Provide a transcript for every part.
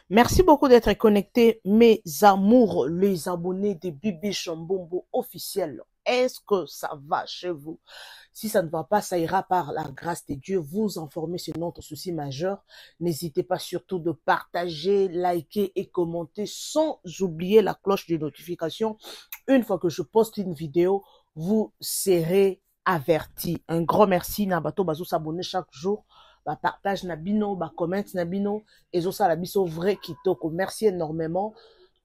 Merci beaucoup d'être connectés, mes amours, les abonnés de Bibi Chambombo officiel. Est-ce que ça va chez vous? Si ça ne va pas, ça ira par la grâce de Dieu. Vous informer sur notre souci majeur. N'hésitez pas surtout de partager, liker et commenter sans oublier la cloche de notification. Une fois que je poste une vidéo, vous serez avertis. Un grand merci. Nabato Bazou s'abonner chaque jour. Partage na bino, comment na bino. Et ça la biso vrai kitoko. Merci énormément.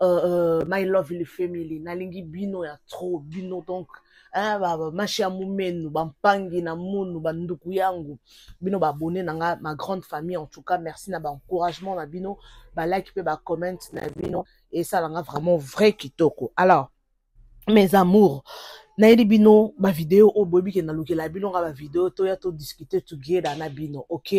My lovely family. Nalingi bino ya trop bino donc. Machi amumenu, bampangi na munu, banduku yangu. Bino ba abonné na ma grande famille en tout cas. Merci na ba encouragement na bino, ba like pe ba comment na bino. Et ça langa vraiment vrai kitoko. Alors, mes amours, nayebi bino ba vidéo o bobi ke na lukela bino nga ba vidéo to ya to discuter together na bino, OK?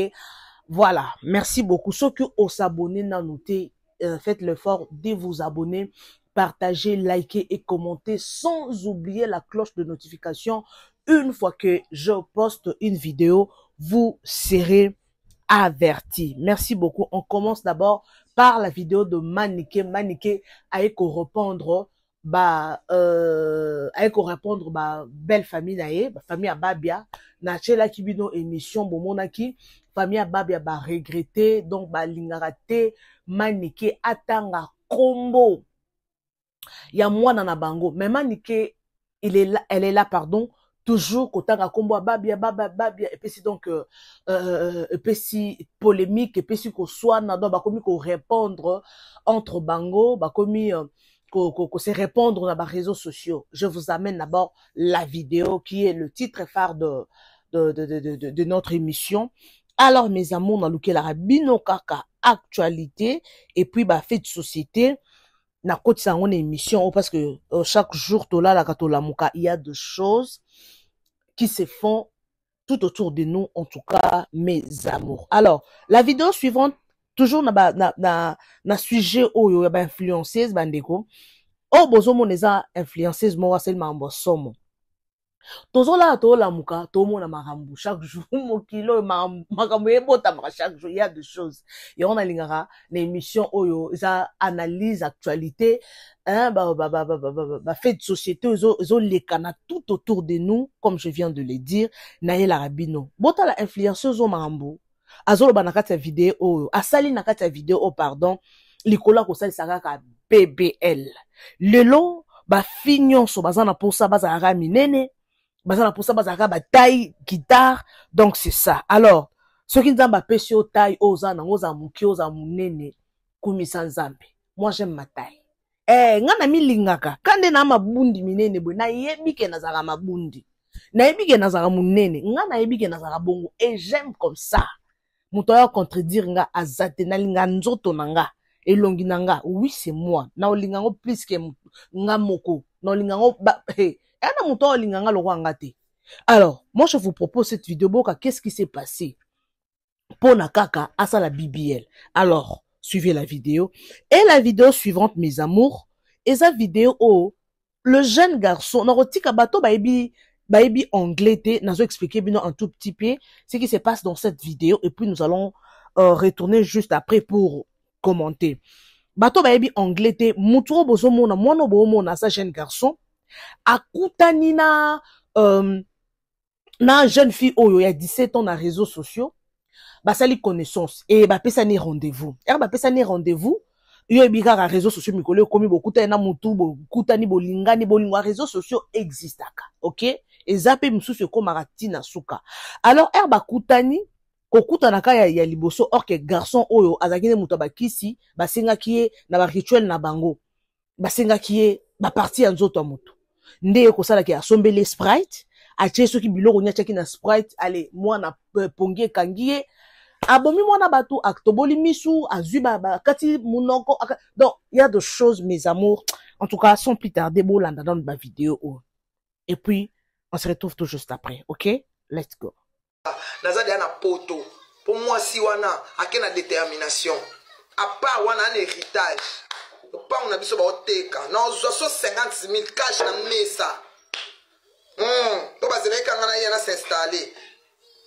Voilà, merci beaucoup. Ceux qui ont s'abonné na noté, faites l'effort de vous abonner, partager, liker et commenter sans oublier la cloche de notification. Une fois que je poste une vidéo, vous serez avertis. Merci beaucoup. On commence d'abord par la vidéo de Maniké. Maniké a répondre belle famille nae, famille à Babia, na chela kibino émission bomonaki, famille à Babia ba regretter, donc ba lingaraté, Maniké atanga combo. Ya mwana na bango, mais Maniké, elle est là, pardon, toujours kotanga combo Babia, et puis si donc, et puis si polémique, et puis si ko soit na donc ba komi ko répondre entre bango, ba komi qu'on se répondre dans les réseaux sociaux. Je vous amène d'abord la vidéo qui est le titre phare de notre émission. Alors, mes amours, dans lequel la bino kaka actualité et puis bah fait de société na côté ça on émission parce que chaque jour tola la katola muka il y a des choses qui se font tout autour de nous, en tout cas mes amours. Alors, la vidéo suivante toujours na sujet oyo ya ba influenceuse bandeko o bozo moneza influenceuse mo wasel mambo somo tozola to la muka to mona marambu chaque jour mokilo makambo ebota chaque jour il y a des choses et on a lingara na émission oyo za analyse actualité fait de société zo lekana tout autour de nous comme je viens de le dire na yela rabino bota la influenceuse o marambu azolo banakata vidéo oyo asali nakata vidéo pardon likola ko sali sakaka BBL lelo ba finyon so bazana pour ça bazara minene bazana pour ça bazara ba taille guitare donc c'est ça. Alors ceux qui nzamba pesio taille ozana ngoza muki oza munene kumisa nzambe, moi j'aime ma taille ngana milingaka kande na mabundi minene bo na yebike nazara mabundi na yebike nazara munene ngana yebike nazara bongo et j'aime comme ça. Mutoya contredire nga azate na linga nzoto nanga elongi nanga, oui c'est moi na olingango plus que nga moko na olingango ana muto olinganga lo kwanga te. Alors moi je vous propose cette vidéo boka qu'est-ce qui s'est passé pour nakaka asa la BBL. Alors suivez la vidéo et la vidéo suivante mes amours et sa vidéo oh le jeune garçon narotika bato baebi anglais te nazo expliquer bino un tout petit peu ce qui se passe dans cette vidéo et puis nous allons retourner juste après pour commenter. Bato baebi anglais te mutu bozo mona mwana bo mona sa jeune garçon akutani na jeune fille oyo ya 17 ans na réseaux sociaux basali connaissance et bapesani rendez-vous bapesani rendez-vous yo ebikaka réseaux sociaux mikolo komi bokutani na mutu bokutani bolingani bolingwa réseaux sociaux existaka, OK? Ezape msusu komaka tina suka. Alors bakutani kokutanaka ya liboso or que garçon oyo azaki ne mutu bakisi basengaki ye na ba rituel na bango basengaki ye ba partie ya nzoto ya mutu nde kosala ki asombele Sprite atie soki biloko nya chaki na Sprite ale mwana pongie kangie abomi mwana batu aktoboli misu azuba kati munoko donc il y a des choses mes amours en tout cas sans plus tarder bolanda dans ma vidéo et puis on se retrouve tout juste après, OK? Let's go. Nazadi ana poto pour moi si wana akena détermination à part wana un héritage pas on a biso ba oteka non 50 000 cash na mesa to bazela kanga yana s'installer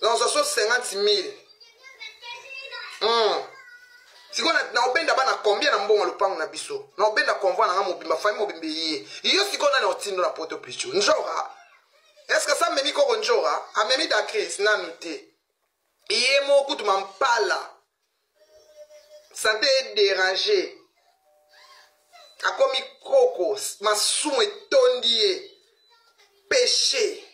dans 50 000 siko na obenda bana combien na mbongo lupango na biso na obenda convoi na nga mobimba fami mobimbe ye iyo siko na otindo na poto pichu njora est-ce que ça memi koko njora amemi da crise na nuté iye mo kutu mampala santé dérangé akomi koko masumu etondi ye péché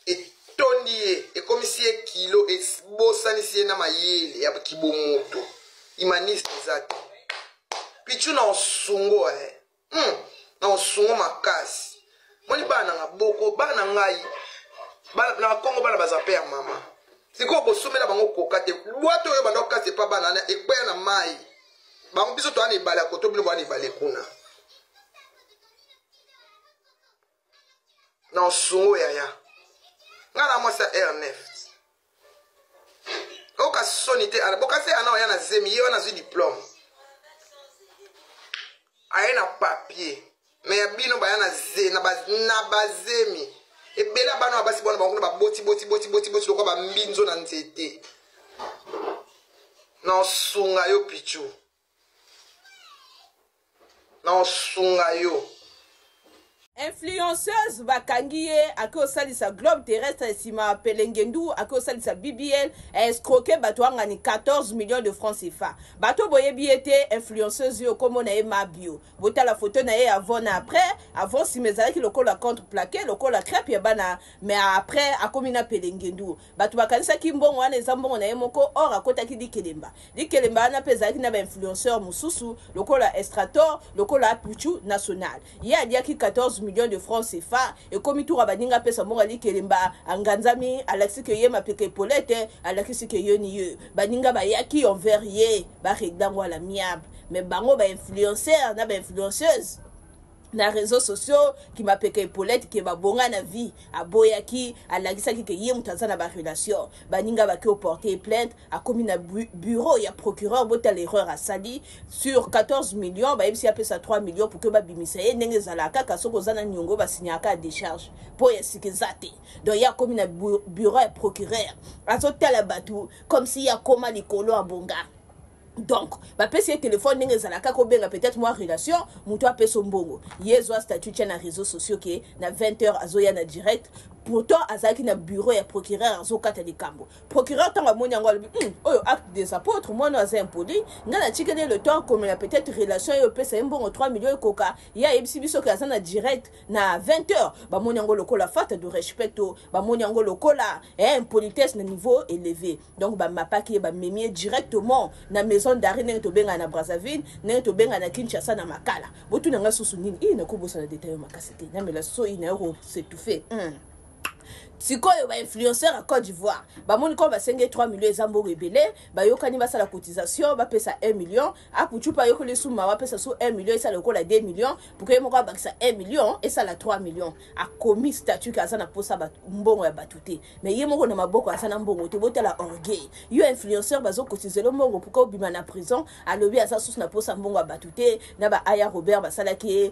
etondi ye ekomisi ye kilo ebosanisi ye na mayele ya kibomoto imaniste eza te pichu na osungo na osungo makasi moni bana nga boko bana ngai na Kongo bana baza pe ya mama siko bosomela bango koka te lwato oyo banda okase pa bana na ekweya na mai bango biso to ana ebale akoto bino bana ebale kuna na osungo yaya nga na mwasa Ernest oka soni te bokase ana oya na zemi ye wana zwi diplôme aye na papier mais ya bino baya na bazemi ebela bana basi bona bango ba boti lokwa ba mbinzo na nzete na osunga yo pichu na osunga yo influenceuse bakangi ye ake osalisa globe terrestre esima pelengendu ake osalisa BBL escroqué bato angani 14 millions de francs CFA bato boyebi ete influenceuse yo komo na ye mabio botala photo na ye avant na avant si mezalaki lokola contreplaqué lokola crêpe ya bana mais après akomi na pelengendu bato bakanisaki mbongo wana eza mbongo na ye moko or akotaki likelemba wana mpe ezalaki na bainfluenceur mosusu lokola Estrator lokola Puchu national ye adiaki 14 millions de francs CFA et comme tout rabaninga pesa monga likelemba anganzami alexi ke ye mapeke polete alexi ke yoni baninga bayaki envers ye ba regdango la miable mais bango ba influenceur na ba influenceuse na réseaux sociaux qui m'a pété Paulette qui va bonga na vie à boyaki à la gisaki que yé mutazana ba relation baninga ba ke porter plainte a commis na bureau il y a procureur bota l'erreur à sali sur 14 millions ba yebisi appelle ça 3 millions pour que ba bimisa ye ndenge zalaka kasoko zana nyongo ba signaka décharge pour ya sikizate donc il y a commis na bureau et procureur azotala batu comme si ya koma likolo a bonga. Donc, ba pesi téléphone ndenge zalaka ko benga peut-être moi relation muto apeso mbongo yezo statut na réseaux sociaux ke na 20h azoya na direct pourtant azaki na bureau ya procureur azokata likambo procureur tanga moni yango oyo acte des apôtres moi no aza impoli ngana tikene le temps comme la peut-être relation yo pesa mbongo 3 millions koka ya ebisi biso ke azana direct na 20h ba moni yango lokola fata de respect ba moni yango lokola impolitesse na niveau élevé donc ba mapaki ba memier directement na maison d'arrêt nenge to benga na Brazzaville nenge to benga na Kinshasa na Makala botu nanga susu nini na kobosa na détail makasete na mela so ina euro c'est tout fait sikoyo ba influenceur à Côte d'Ivoire ba moni ko ba senge 3 millions ezambo rebele ba yokani ba sala cotisation ba pesa 1 million akuchu pa yokole suma ba pesa so 1 million ça le ko la 2 millions pour que moko ba ça 1 million et ça la 3 millions a commis statut ka sana posa ba mbongo ya batuté mais ye moko na maboko asana mbongo te botela orgueil yo influenceur bazo cotiser le mbongo pour ko bima na prison a lobi asa sous na posa mbongo ya batuté na ba aya Robert ba sala ki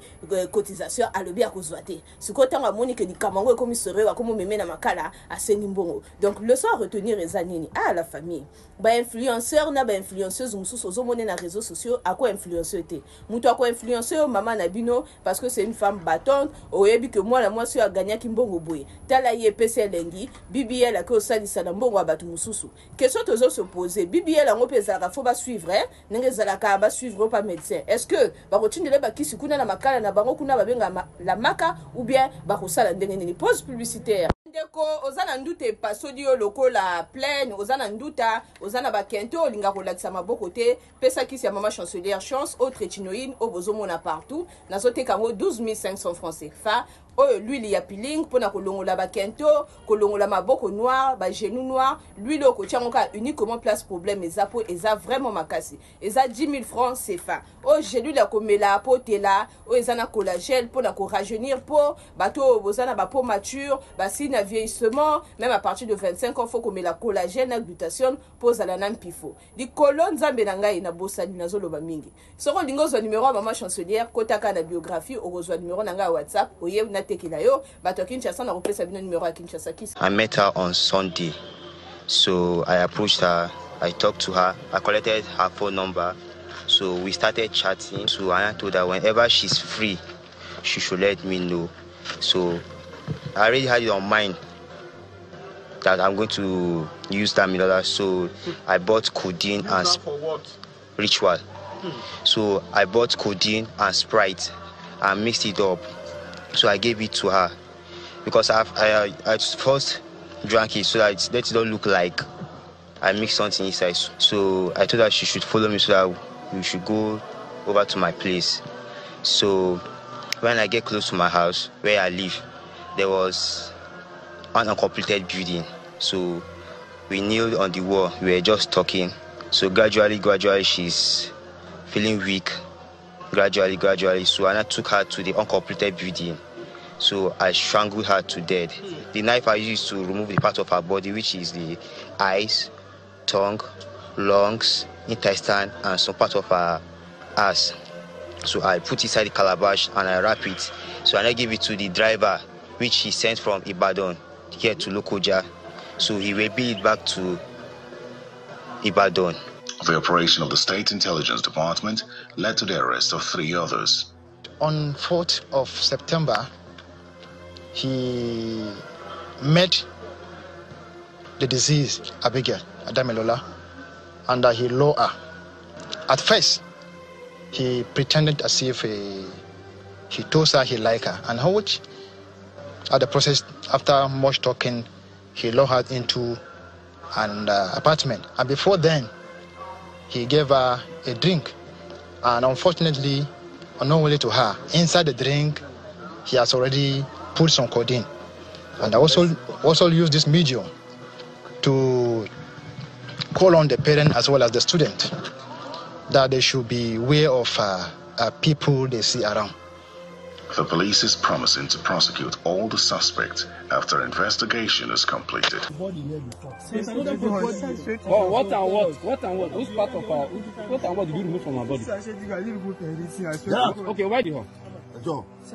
cotisation a lobi a kozwate siko tanga moni ke di kamango comme serait wa comme meme na kala asengi mbongo donc le soir retenir ezanini à la famille ba influenceur na ba influenceuse mususu ozomone na réseaux sociaux à quoi influencer te muto ako influencer maman na bino parce que c'est une femme battante oyebi que moi si a gagné ki mbongo boye tala ye pese lengi BBL a ko salisa na mbongo abatu mususu question tozo se poser BBL ngo pesa ka faut ba suivre nenge zalaka ba suivre pas médecin est-ce que ba rotindele ba kisi kuna na makala na bango kuna ba benga la maka ou bien ba ko sala ndenge ni pause publicitaire ndeko ozana ndute pasodi yo lokola pleine ozana nduta ozana bakento olinga kolakisa maboko te pesa kisi ya mama chancelière chance autre étinoïne au bozomona partout nazoteka ngo 12 500 francs CFA oyo l'huile ya peeling pona kolongola bakento kolongola maboko noir ba genou noir l'huile okotiango ka uniquement place problème ezapo eza vraiment makasi eza 10 000 francs CFA o gelu la komela potela o ezana collagène pona ko rajeunir po bato bozana ba peau mature ba signe vieillissement même à partir de 25 ans faut komela collagène na glutathione pose la nan pifo di colonne nzambe na ngai na bosani nazoloba mingi soko lingo zo numéro ya mama chancelière kotaka na biographie okozwa numéro na ngai WhatsApp oye na tekilayo bato Kinshasa na repesa bino numéro ya Kinshasa. I met her on Sunday, so I approached her I talked to her. I collected her phone number. So we started chatting. So I told her whenever she's free, she should let me know. So I already had it on mind that I'm going to use that $1,000. So I bought codeine and for what? ritual. So I bought codeine and Sprite and mixed it up. So I gave it to her because I first drank it so that it don't look like I mixed something inside. So I told her she should follow me so that we should go over to my place. So when I get close to my house where I live, there was an uncompleted building. So we kneeled on the wall. We were just talking. So gradually, she's feeling weak. Gradually. So I took her to the uncompleted building. So I strangled her to death. The knife I used to remove the part of her body, which is the eyes, tongue, lungs, intestine, and some part of her ass. So I put it inside the calabash and I wrap it. So I give it to the driver, which he sent from Ibadan here to Lokoja. So he will bill it back to Ibadan. The operation of the State Intelligence Department led to the arrest of 3 others. On 4th of September, he met the deceased Abigail Adamelola and he lured her. At first, he pretended as if he told her he liked her, and which at the process, after much talking, he lured her into an apartment. And before then, he gave her a drink. And unfortunately, unknowingly to her, inside the drink, he has already put some codeine. And I also used this medium to call on the parent as well as the student that they should be aware of people they see around. The police is promising to prosecute all the suspects after investigation is completed. Oh, what and what? What and what? Which part of her? What and what did you remove from her body? Okay, why did her?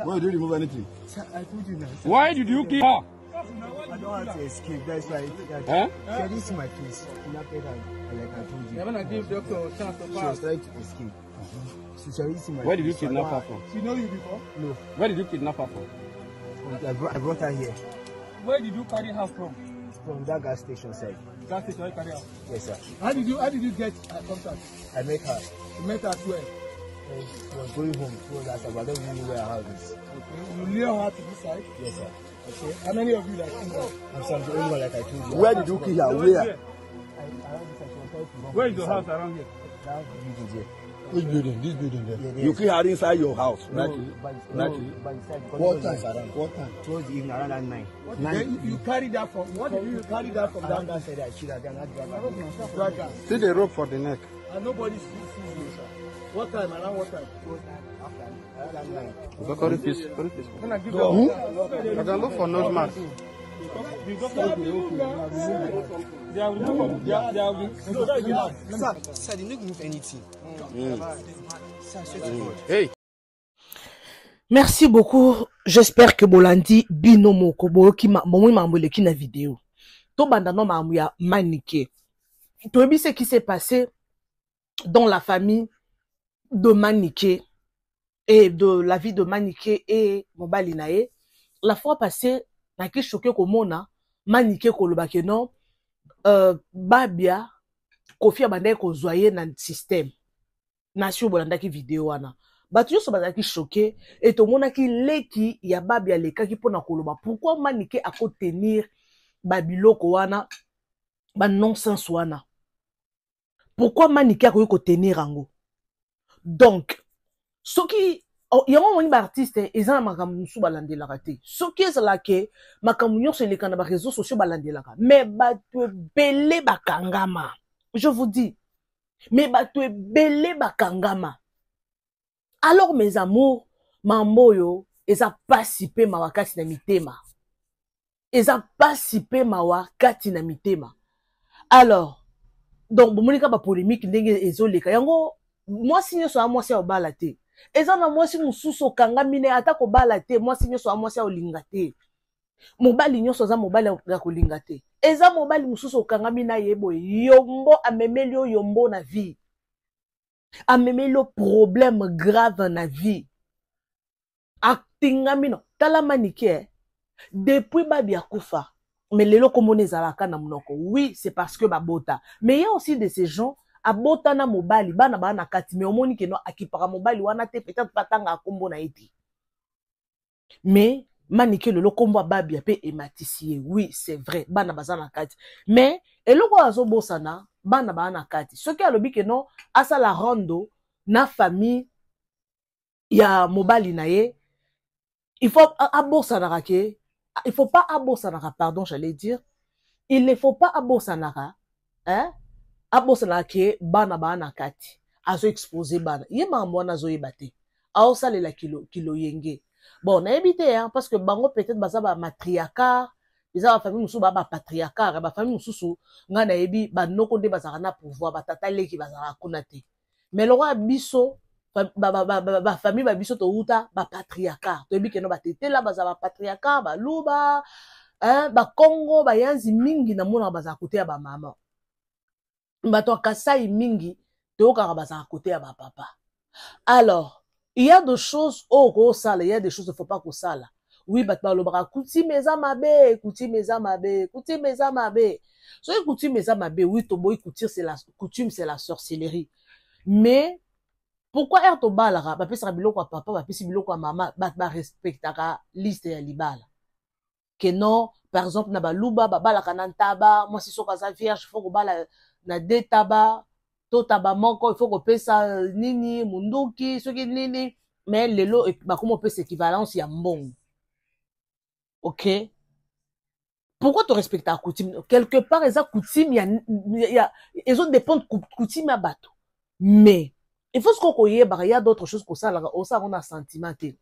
Why did you remove anything? I told you that. Why did you kill her? I don't want to escape. That's why. She didn't see my face. Like I told you. You're gonna give doctor a chance to She pass. was trying to escape. She didn't see my face. Where did you kidnap her from? She know you before? No. Where did you kidnap her from? I brought her here. Where did you carry her from? From that gas station side. Gas station, you carry her? Yes, sir. How did you get her contact? I met her. You met her where? She was going home. She was last, but I don't even know where her house is. Okay. You lure her to this side? Yes, sir. Okay. How many of you like in there? I'm sorry, the only one like I told you. Where did you kill her? Where? Where is your house around here? That building there. Which building? This building there. Yeah, You kill her inside your house, right? By the side. What time? What time? Towards the evening, around that 9. Then you carried that from, what did you carry that from Around that? that side, I shoot her down. I Drag her. See the rope for the neck. And nobody sees you, sir. What time? Around what time? Around that 9. When I give I can look for nose mask. Sir, they didn't move anything. Hey. Merci beaucoup. J'espère que Bolandi bino moko boyoki momo mamboleki na vidéo. To bandano mamu ya Manike. To ebi ce qui s'est passé dans la famille de Manike et de la vie de Manike et Mobali Nae. La fois passée, na ki choqué komona Manike kolobake non babia Kofi abandai ko zoye na système. Nasi Bolanda ki vidéo wana. Batu yoso bazaki choqué et to mona ki leki ya babia leka ki pona koloba. Pourquoi Manike a ko tenir babiloko wana ba nonsense wana? Pourquoi Manike a ko tenir ango? Donc, ce qui il y a un artiste ils ont makambu su balande la raté. Ce qui est là que makambu sur les canaux réseaux sociaux balande la mais batu belé bakangama. Je vous dis, mais batu belé bakangama. Alors mes amours, mamboyo, ils a participé ma wakati na mitema. Ils a participé ma wakati na mitema. Alors, donc monika ba polémique ndenge ezoleka. Yango moi si nyoso moi si obalate. Ezana moi si mususu kanga mine ata ko balate, moi si nyoso moi si olinga te. Mobali nyoso za mobali ya kolinga te. eza mobali mususu okangami na yebo yombo amemeli yo yombo na vie amemeli yo problème grave na vie atingami no tala manike depuis babi akufa mais lelo komona ezalaka na monoko oui c'est parce que babota mais il y a aussi de ces gens abota na mobali bana bana kati mais omoni ke no akipaka mobali wana te peut-être patanga akombo na eti mais manike lelo kombo babi pe ematisie oui c'est vrai bana bazana kati mais eloko azobosana bana bana kati soki alobi ke no asala rondo na famille ya mobali na ye il faut abosana ke il faut pas abosana pardon j'allais dire il ne faut pas abosana hein abosana ke bana bana kati azo exposer bana ye mambo wana zo yebate aosalela kilo yenge bon na ebité hein parce que bango peut-être baza ba matriarcat eza ba famille mususu ba patriarcat ba famille mususu nga na yebi ba noko nde bazaka na pouvoir batata leki bazaka kuna te mais le roi biso ba famille ba biso to uta ba patriarcat to yebi ke no batete la baza ba patriarcat ba luba hein ba Congo ba yanzi mingi na mona bazaka côté ya ba mama bato kasai mingi to ka bazaka côté ya ba papa. Alors il y a des choses au sala, il y a des choses qu'il ne faut pas qu'on sala. Oui, batba lo bra coutume eza mabe, coutume eza mabe, coutume eza mabe. So coutume eza mabe, oui to boy coutume c'est la sorcellerie. Mais pourquoi er to balara, ba pesa biloko à papa, ba pesa biloko à maman, ba respectera liste ya libala. Que non, par exemple na ba luba ba bala kanan taba, moi si so ka vierge, faut ko bala na de taba. Taba moko il faut qu'on paye ça nini munduki ce qui nini mais lelo bah comment on peut équivalence ya mbong. OK, pourquoi tu respectes ta coutume quelque part ils ont coutume ils ont dépend de coutume à bateau mais il faut ce qu'on y il y a d'autres choses que ça là on a sentiment il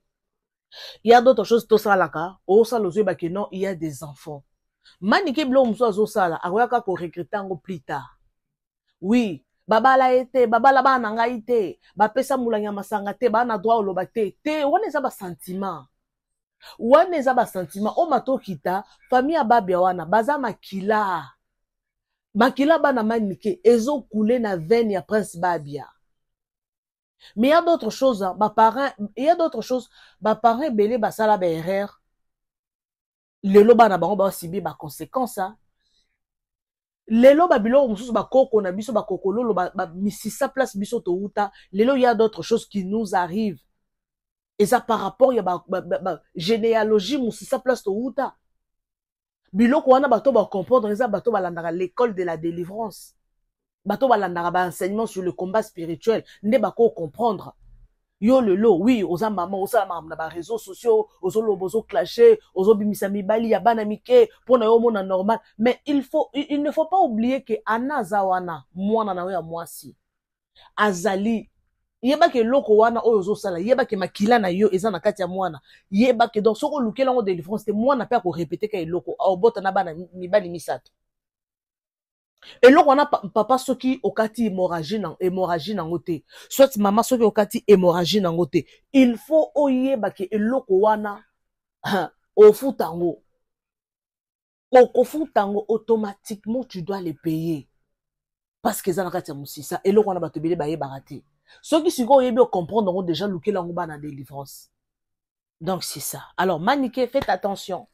y a d'autres choses tout ça là au ça les bah que non il y a des enfants manike blo muso zo ça là akoyaka ko recruter ngo plus tard oui babala ete babala bana ngai te bapesa mulanya masanga te bana droit oloba te wana eza ba sentiment o matokita famille ya babia wana baza makila bana manike ezo couler na veine ya prince babia mais il y a d'autres choses ba parents belé basala ba erreur lelo bana bango ba sibi ba conséquences lelo babilo mususu bakoko na biso bakokololo misisa place biso to uta lelo il y a d'autres choses qui nous arrivent et ça par rapport ya généalogie musisa place to uta biloko wana bato ba comprendre eza bato balandaka l'école de la délivrance bato balandaka ba enseignement sur le combat spirituel nde bako comprendre yo lelo oui oza maman oza na ba réseaux sociaux ozolo bozo clasher ozobimisa mibali ya bana mike pona yo mona normal mais il ne faut pas oublier que anaza wana mwana na ya mwasi azali yeba ke loko wana oyo ozosala yeba ke makila na yo eza na kati ya mwana yeba ke donc soko lukela ngo délivrance te mwana pe ko répéter ka eloko obota na bana mibali misato. Et là, on a papa soki okati hémorragie nango te. Soit maman soki okati hémorragie nango te. Il faut oyeba ke eloko wana ofutango. Okofutango automatiquement tu dois les payer. Parce que ça na kati ya musisa eloko wana bato bele baye barate. Soki siko oyebi comprendre ngo déjà lukela ngo bana délivrance. Donc c'est ça. Alors manike faites attention.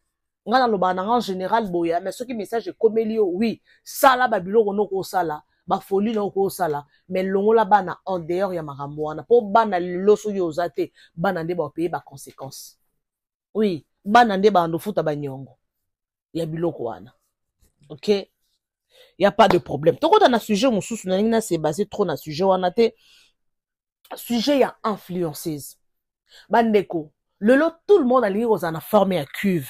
En général boya mais ce qui message comme elio oui ça là babilo no ko sala ba folie no ko sala mais longo la bana en dehors ya makambo wana po bana loso yo zate bana nde ba payer ba conséquences oui bana nde ba ndo futa ba nyongo ya biloko wana. OK, il y a pas de problème to ko na sujet mususu na ngina c'est basé trop na sujet wana te sujet ya influenceuse bandeko lelo tout le monde a lié aux ana formé à cuve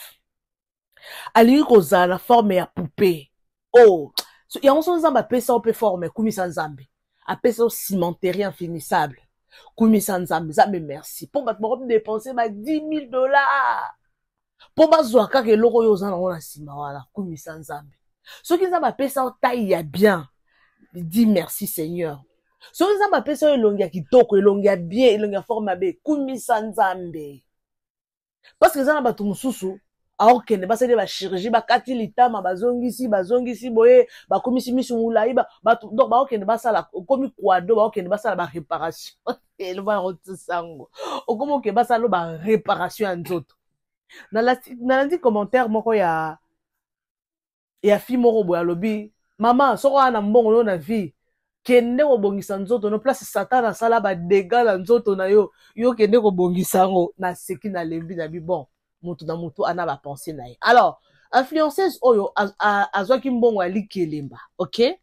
ali koza la forme ya poupée oh ya on s'en zamba pesa on peut former kumisa nzambe a pesa au cimenterie infinissable kumisa nzambe zambe merci pour battre dépenser ba $10,000 pour bazwa ka ke loko yo zana ona sima wala kumisa nzambe so ki nzamba pesa au taille ya bien dis merci Seigneur so ki nzamba pesa elongi ya kitoko elongi ya bien elongi ya forme be kumisa nzambe parce que zana batu mususu aokende basali ba chirurgie bakati litama bazongisi boye bakomisi misu mulai donc baokende basala komi kwado baokende basala ba réparation ele ba rotisango okomo ke basala ba réparation ya nzoto na landi commentaire moko ya fi moko boya lobi mama soko ana mbongo no na vie kende kobongisa nzoto no place satan asala ba dégâts na nzoto na yo kende kobongisa ngo na seki na lembi na bi bon mutu na mutu ana ba penser na ye. Alors influenceuse oyo azwaki mbongo ya likelemba, OK,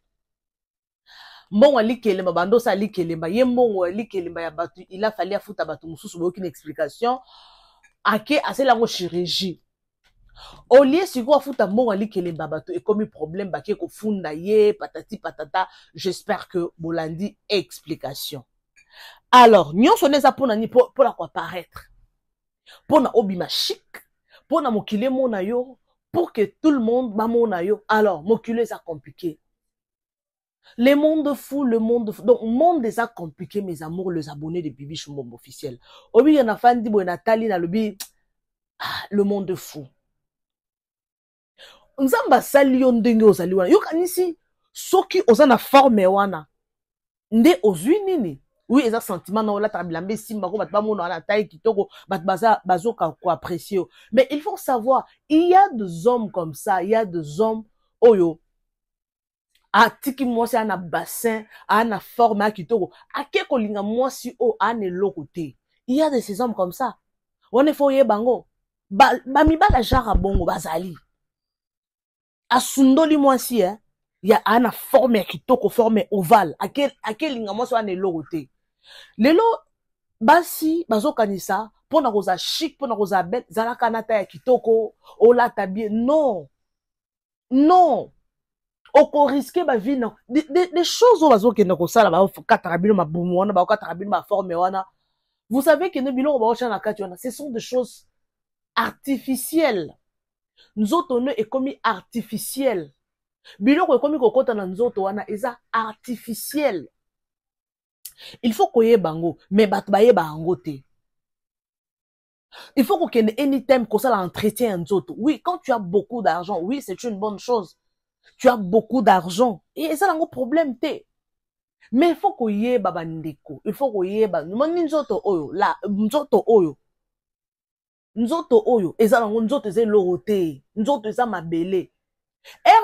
mbongo ya likelemba bando sa likelemba ye mbongo ya likelemba ya batu il a fallu afuta batu mususu boyoki na explication ake asela ngo chirurgie au lieu siko afuta mbongo ya likelemba batu ekomi problème bake kofunda ye patati patata. J'espère que bolandi explication. Alors nyonso neza pona ni pona kwa paraître, pona obima chic, pona mokile mona yo, pour que tout le monde ba mona yo. Alors mokile ça compliqué, le monde fou, donc monde déjà compliqué. Mes amours, les abonnés de Bibi Shumbombo officiel obi yana fandi bo Nathalie na lobi le monde fou. Nzamba sali yo ndenge ozali wana yo kanisi soki oza na forme wana nde ozwi nini. Oui, eza sentiment na ola tabilambe simba ko batba mona na taille kitoko batbaza bazoka ko apprécier. Mais il faut savoir, il y a des hommes comme ça, il y a des hommes oyo atiki mwasi ana bassin ana forme kitoko ake kolinga mwasi o ane lokote. Il y a de ces hommes comme ça. On est foye bango ba mibala jara bongo bazali asundoli mwasi ya ana forme kitoko, forme ovale ake linga mwasi ane lokote. Lelo basi bazokanisa pona koza chic, pona koza belle zalaka nata ya kitoko olata bien. Non non, oko risquer ba vie non des choses o bazokenda kosala ba katara bino mabumu wana ba katara bino ma forme wana. Vous savez que ne biloko ba ochana kati wana ce sont des choses artificielles. Nzoto ne est comme artificiel, biloko ekomi kokota na nzoto wana eza artificiel. Il faut koye bango, mais bat baye bango te. Il faut qu'on ait anytime comme ça l'entretien en autres. Oui, quand tu as beaucoup d'argent, oui, c'est une bonne chose. Tu as beaucoup d'argent. Et ça, c'est un problème, té. Mais il faut qu'on y ait babandeko. Il faut qu'on y ait nzoto oyo. La, nzoto oyo. Nzoto oyo. Et ça, nzoto eze lorote. Nzoto eza mabele.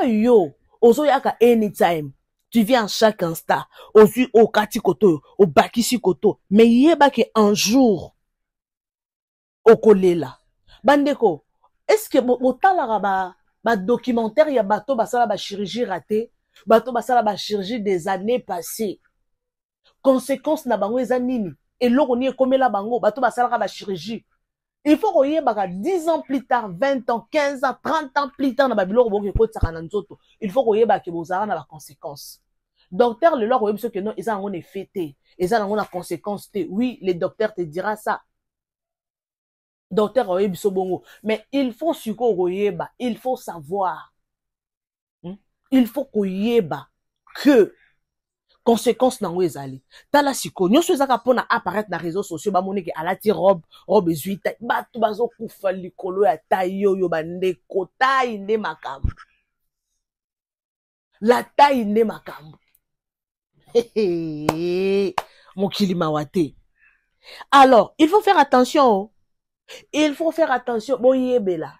Yo, ozo yaka anytime. Tu viens chaque instant. Ozu o kati koto. O bakisi koto. Mais yeba ke un jour. Okolela. Bandeko, est-ce que botala ba documentaire ya bato basala ba chirurgie ratée, bato basala ba chirurgie des années passées. Conséquence na bango eza nini? Et loko ni ekomela bango, bato basala ba chirurgie. Il faut qu'on y ait 10 ans plus tard, 20 ans, 15 ans, 30 ans plus tard, il faut qu'on y ait la conséquence. Docteur, le lor, que non, ils ont un effet, ils ont une conséquence. Oui, les docteurs te dira ça. Docteur, mais il faut il faut savoir. Il faut qu'on y ait que conséquence na ezali tala siko nyonso ezaka pona apparaître na réseaux sociaux ba monike alati robe ezuita bato bazo kufa likolo ya taille yo bandeko taille nde makambo la taille nde makambo mokili mawate. Alors il faut faire attention, il faut faire attention. Boyebela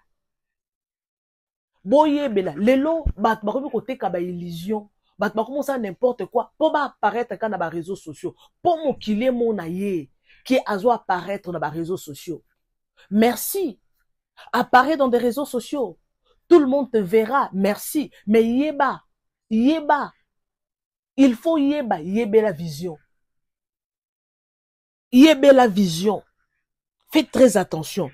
lelo bato bakomi koteka ba illusion. Comment ça n'importe quoi pour apparaître quand dans les réseaux sociaux pour mon qu'il est mon aïe qui a apparaître dans les réseaux sociaux. Merci. Apparaître dans des réseaux sociaux, tout le monde te verra. Merci. Mais yeba il faut yeba la vision. Yeba la vision. Faites très attention.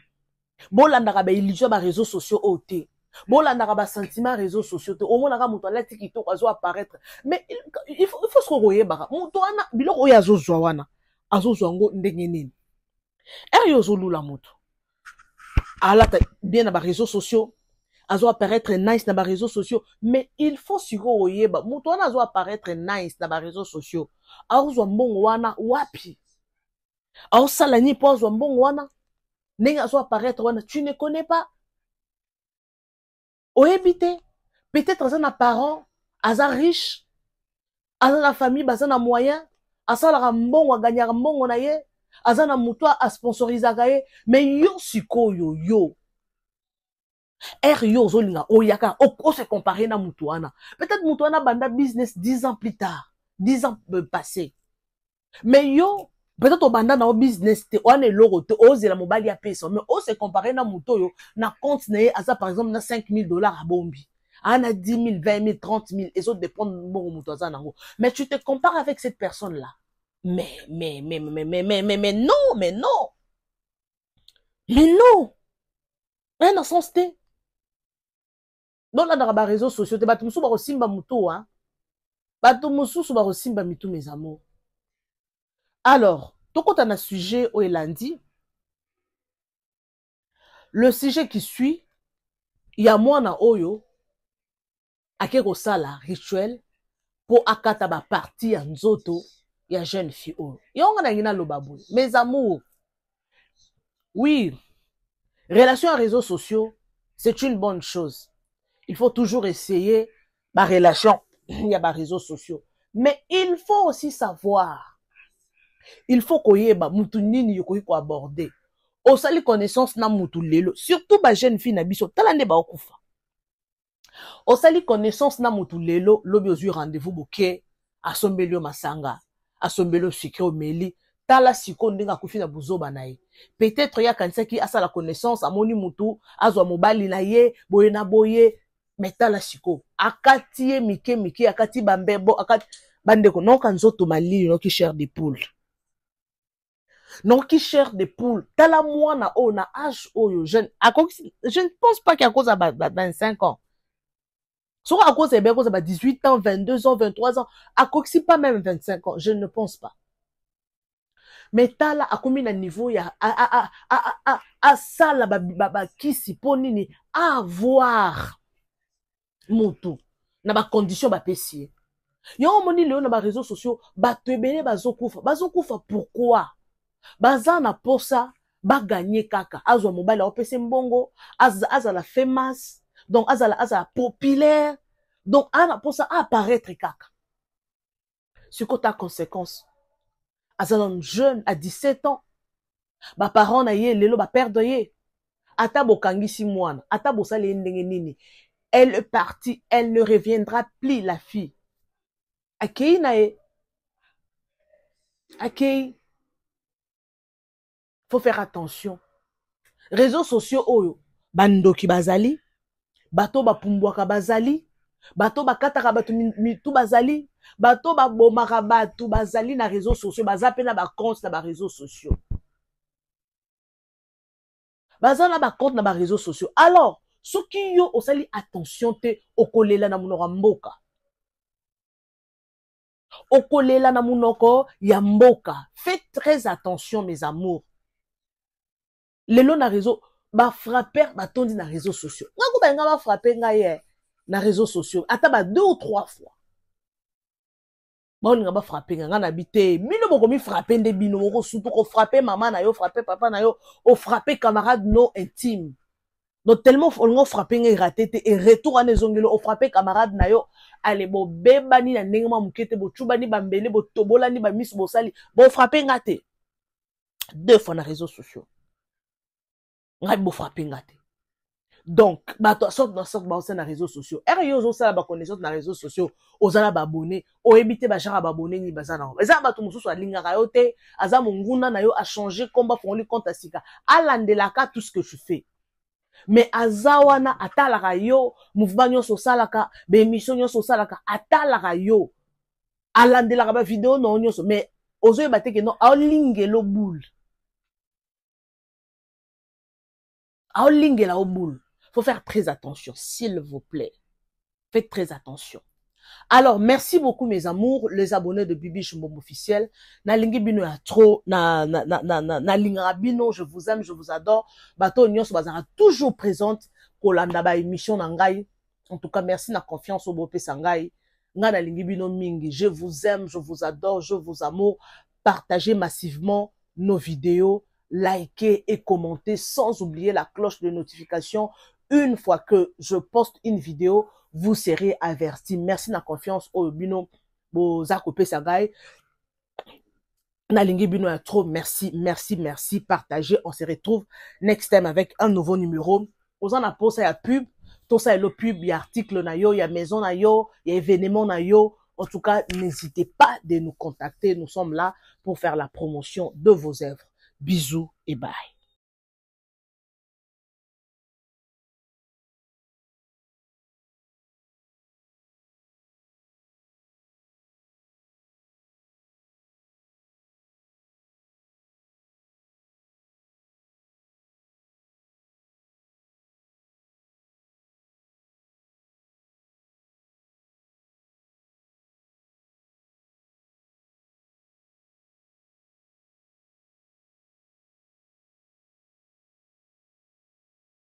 Bon là n'a pas illusion dans les réseaux sociaux ôté. Bon là n'a pas sentiment réseaux sociaux au moins n'a pas qui apparaître. Mais il faut se reroyer bara moto ana biloko oyo azozwa wana azozwa ngo ndenge nini yo zolula moto alata bien na ba réseaux sociaux azo apparaître nice na ba réseaux sociaux, mais il faut se reroyer ba moto ana azo apparaître nice na ba réseaux sociaux azozwa mbongo wana wapi sala ni po azozwa mbongo wana ndenge azo apparaître wana tu ne connais pas. Oébité. Peut-être aza na parent, aza riche, aza na famille, baza na moyen, asalaka mbongo, aganyaka mbongo na ye, aza na mutu a sponsorizaka ye, mais yo sikoyo yo. Yo zolinga oyaka o se comparer na mutu wana. Peut-être mutu wana banda business 10 ans plus tard, 10 ans passés. Mais yo peut-être au banda na business te wana eloko te ozela mobali ya pesa, mais o se comparer na mutu yo na compte na ye aza par exemple na $5,000 à bombi. Ana 10 000, 20 000, 30 000 et autres dépendent de bon mutu aza nango. Mais tu te compares avec cette personne là. Mais non, mais non. Mais non. Un dans son sté. Donc là, dans les réseaux sociaux, tu vas te souba simba muto, hein. Bato musu souba simba mitou, mes amours. Alors, tout quand on a sujet au lundi, le sujet qui suit, il y a moi na oyo, akeko sala rituel, pour akata ba parti ya nzoto, ya jeune fille oyo. Yonga na ngina lobabou. Mes amours, oui, relation à réseaux sociaux, c'est une bonne chose. Il faut toujours essayer ma relation, il y a des réseaux sociaux. Mais il faut aussi savoir, il faut qu'on y ait mutu nini yokoyi ko aborder. Osali connaissance na mutu lelo, surtout ba jeune fille na biso, talande ba okufa. Osali connaissance na mutu lelo, lobi ozui rendez-vous boke, asombelio masanga, asombelio sucre omeli, tala siko ndinga kufi na buzoba na ye. Peut-être ya kanisa ki asa la connaissance, amoni mutu, azwa mobali na ye, boye na boye, metala siko akati ye mike akati bambebo akati bandeko non kanzoto mali non ki chair de poule non ki chair de poule tala mwana o na âge oyo jeune je ne pense pas qu'à cause de 25 ans soit à cause de 18 ans 22 ans 23 ans à cause pas même 25 ans je ne pense pas mais tala akomi na niveau ya sala ba kisi ponini avoir mutu na ba condition ba pesi yo moni leo na ba réseaux sociaux bato ebele bazokufa pourquoi baza na posa ba gagner kaka azwa mobile o pesi mbongo azala famous donc azala populaire donc ana posa apparaître kaka sur ta conséquence azala jeune à 17 ans ba parents na ye lelo ba perdre ye ata bokangisi mwana ata bosala ndenge nini. Elle est partie, elle ne reviendra plus, la fille. Akei nae. Akei. Faut faire attention. Réseaux sociaux, oyo. Bandoki bazali. Bato bapumbwaka bazali. Bato bakataka bato mitu bazali. Bato babomaka bato bazali na réseaux sociaux. Bazape na ba compte na ba réseaux sociaux. Bazana ba compte na ba réseaux sociaux. Alors, soki yo osali attention te okolela na munoko mboka. Okolela na munoko ya mboka. Faites très attention mes amours. Lelo na réseau ba frapper ba tondi na réseaux sociaux. Ngako ba nga ba frapper nga ye na réseaux sociaux. Ata ba 2 ou 3 fois. Ba nga ba frapper nga na bité. Mino boko mi frapper nde bino moko surtout ko frapper maman na yo, frapper papa na yo, o frapper camarade no intime. Donc tellement on frappé ngai raté et retour à nezongelo on frappé camarade na yo allez bo bebani na ndenge ma mukete bo tubani bambele bo tobolani ba miss bo sali bo frappé ngate 2 fois na réseaux sociaux ngai bo frappé ngate donc ba to sort ba na réseaux sociaux yo zo sala ba connaissance na réseaux sociaux ozala ba abonné o ebité ba jara ba abonné ni bazana eza ba to mususu alinga yo te aza munguna na yo a changer combat fongoli compte asika alandelaka tout ce que tu fais. Mais azawana atalaka yo mouvement nyonso salaka be émission nyonso salaka atalaka yo alandelaka ba vidéo non nyonso mais ozoye bateke non aolingelo boule aolingela boule. Faut faire très attention s'il vous plaît, faites très attention. Alors, merci beaucoup mes amours, les abonnés de Bibi Chumbombo officiel. Na lingi bino ya trop, na linga bino, je vous aime, je vous adore. Bato nyonso bazara toujours présente kolanda ba émission na ngai. En tout cas, merci na confiance au bope sangai. Nga na lingi bino mingi, je vous aime, je vous adore, je vous amour. Partagez massivement nos vidéos, likez et commentez sans oublier la cloche de notification. une fois que je poste une vidéo, vous serez avertis. Merci na confiance au bino boza kopé sagay. Nalingi bino ya trop, merci, merci, merci, partagez. On se retrouve next time avec un nouveau numéro. Aux en a ça y a pub, tout ça est le pub, il y a article na yo, il y a maison na yo, il y a événement na yo. En tout cas, n'hésitez pas de nous contacter. Nous sommes là pour faire la promotion de vos œuvres. Bisous et bye.